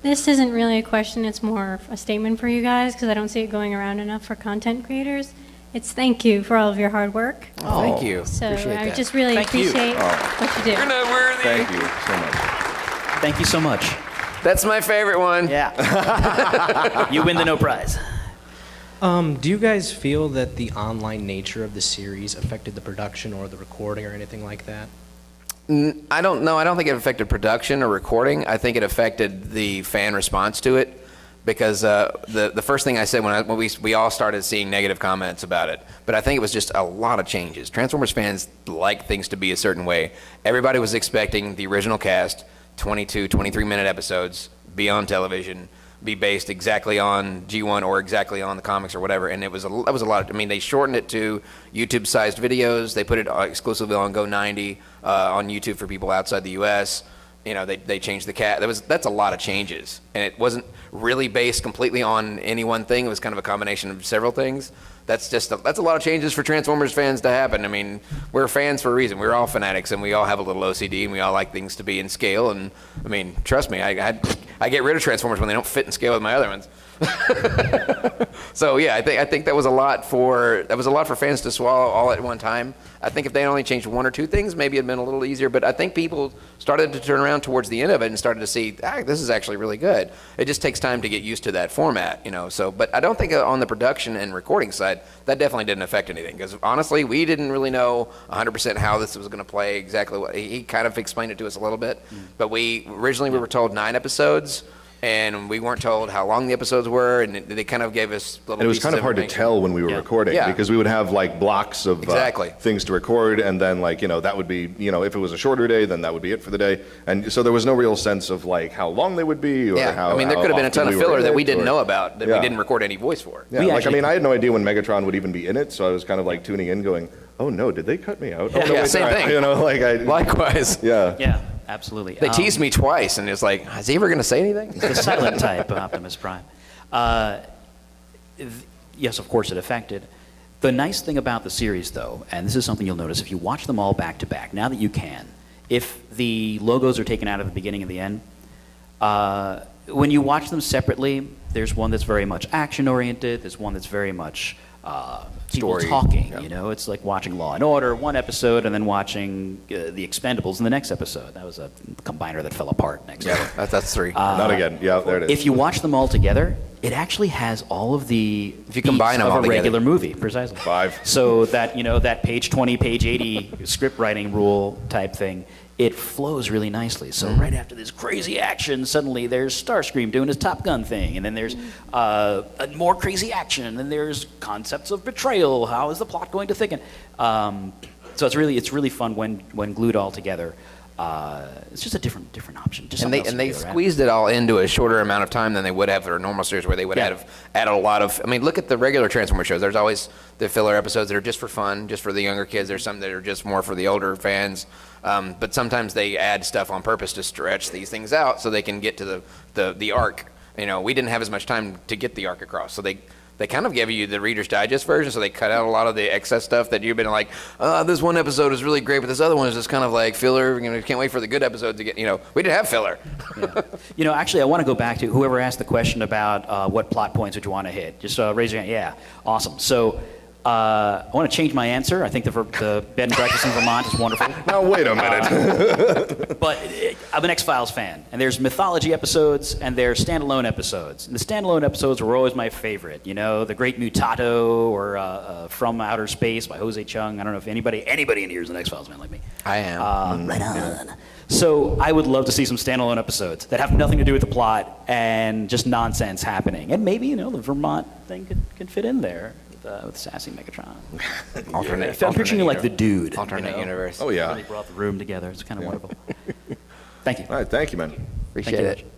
This isn't really a question, it's more a statement for you guys, because I don't see it going around enough for content creators. It's thank you for all of your hard work. Oh, thank you. So Appreciate I that. just really appreciate what you do. You're not worthy. Thank you so much. Thank you so much. That's my favorite one. Yeah. You win the no prize. Do you guys feel that the online nature of the series affected the production or the recording or anything like that? I don't know. I don't think it affected production or recording. I think it affected the fan response to it, because the first thing I said when we all started seeing negative comments about it, but I think it was just a lot of changes. Transformers fans like things to be a certain way. Everybody was expecting the original cast, 22, 23-minute episodes, be on television, be based exactly on G1 or exactly on the comics or whatever, and that was a lot. I mean, they shortened it to YouTube-sized videos. They put it exclusively on Go90 on YouTube for people outside the U.S. You know, they changed the cat. That's a lot of changes, and it wasn't really based completely on any one thing. It was kind of a combination of several things. That's a lot of changes for Transformers fans to happen. I mean, we're fans for a reason. We're all fanatics, and we all have a little OCD, and we all like things to be in scale. And I mean, trust me, I get rid of Transformers when they don't fit in scale with my other ones. So yeah, I think that was a lot for fans to swallow all at one time. I think if they only changed one or two things, maybe it'd been a little easier. But I think people started to turn around towards the end of it and started to see, this is actually really good. It just takes time to get used to that format, you know. So, but I don't think on the production and recording side, that definitely didn't affect anything, because honestly, we didn't really know 100% how this was going to play exactly. What he kind of explained it to us a little bit, but we were told 9 episodes. And we weren't told how long the episodes were, and they kind of gave us little. And it was kind of hard to tell when we were recording, because we would have like blocks of things to record, and then like, you know, that would be, you know, if it was a shorter day, then that would be it for the day. And so there was no real sense of like how long they would be, or how. I mean, there could have been a ton of filler that we didn't know about, that we didn't record any voice for. Yeah, like, I mean, I had no idea when Megatron would even be in it, so I was kind of like tuning in going, oh no, did they cut me out? Oh, no, wait, same thing. You know, like Likewise. Yeah, absolutely. They teased me twice, and it's like, is he ever going to say anything? The silent type of Optimus Prime. Yes, of course it affected. The nice thing about the series, though, and this is something you'll notice if you watch them all back to back, now that you can, if the logos are taken out at the beginning and the end, when you watch them separately, there's one that's very much action-oriented, there's one that's very much people talking, you know. It's like watching Law and Order one episode and then watching The Expendables in the next episode. That was a combiner that fell apart next. Yeah, that's 3. Not again. Yeah, there it is. If you watch them all together, it actually has all of the if you combine them all of a regular together. movie, precisely. 5. So that, you know, that page 20, page 80 script writing rule type thing, it flows really nicely. So right after this crazy action, suddenly there's Starscream doing his Top Gun thing, and then there's more crazy action, and then there's concepts of betrayal. How is the plot going to thicken? So it's really fun when glued all together. It's just a different option. Just And they squeezed it all into a shorter amount of time than they would have for a normal series, where they would have added a lot of. I mean, look at the regular Transformers shows. There's always the filler episodes that are just for fun, just for the younger kids. There's some that are just more for the older fans. But sometimes they add stuff on purpose to stretch these things out so they can get to the arc. You know, we didn't have as much time to get the arc across, so they kind of gave you the Reader's Digest version, so they cut out a lot of the excess stuff that you've been like, this one episode is really great, but this other one is just kind of like filler. You know, can't wait for the good episode to get, you know, we didn't have filler. Yeah. You know, actually, I want to go back to whoever asked the question about what plot points would you want to hit. Just raise your hand. Yeah, awesome. So I want to change my answer. I think the bed and breakfast in Vermont is wonderful. Now, wait a minute. But I'm an X-Files fan, and there's mythology episodes and there's standalone episodes. And the standalone episodes were always my favorite. You know, The Great Mutato or From Outer Space by Jose Chung. I don't know if anybody in here is an X-Files fan like me. I am. Right on. So I would love to see some standalone episodes that have nothing to do with the plot and just nonsense happening. And maybe, you know, the Vermont thing could fit in there. With Sassy Megatron. I'm picturing you like the dude. Alternate universe. Oh, yeah. Really brought the room together. It's kind of wonderful. Thank you. All right, thank you, man. Appreciate it.